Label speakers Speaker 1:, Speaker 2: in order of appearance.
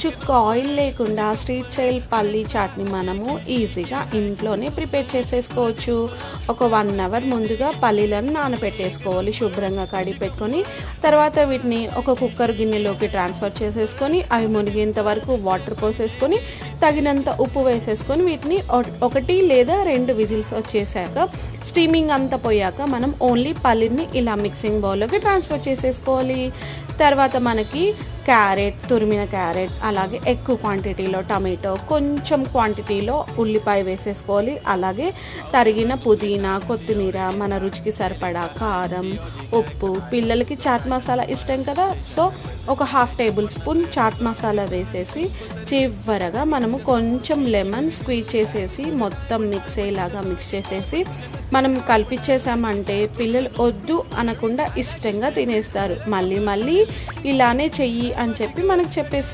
Speaker 1: చుక్క ఆయిల్ లేకుండా street style పల్లీ చాట్ని మనము ఈజీగా ఇంట్లోనే ప్రిపేర్ చేసేసుకోవచ్చు. ఒక 1 అవర్ ముందుగా పల్లీలను నానబెట్టేసుకోవాలి. శుభ్రంగా కడిగి పెట్టుకొని తర్వాత వీటిని ఒక కుక్కర్ గిన్నెలోకి ట్రాన్స్ఫర్ చేసేసుకొని అవి మునిగేంత వరకు వాటర్ పోసేసుకొని తగినంత ఉప్పు వేసేసుకొని వీటిని 1 లేదా 2 విజిల్స్ వచ్చేసాక స్టీమింగ్ అంతా పోయాక మనం ఓన్లీ పల్లీని ఇలా మిక్సింగ్ బౌల్లోకి ట్రాన్స్ఫర్ చేసేసుకోవాలి. తర్వాత మనకి క్యారెట్, తురిమిన క్యారెట్, అలాగే ఎక్కువ క్వాంటిటీలో టమాటో, కొంచెం క్వాంటిటీలో ఉల్లిపాయ వేసేసుకోవాలి. అలాగే తరిగిన పుదీనా, కొత్తిమీర, మన రుచికి సరిపడా కారం, ఉప్పు, పిల్లలకి చాట్ మసాలా ఇష్టం కదా, సో ఒక 1/2 టేబుల్ స్పూన్ చాట్ మసాలా వేసేసి చివరగా మనము కొంచెం లెమన్ స్క్వీజ్ చేసేసి మొత్తం మిక్స్ అయ్యేలాగా మిక్స్ చేసేసి మనం కలిపిచ్చేసామంటే పిల్లలు వద్దు అనకుండా ఇష్టంగా తినేస్తారు. మళ్ళీ మళ్ళీ ఇలానే చెయ్యి అని చెప్పి మనకు చెప్పేస్తారు.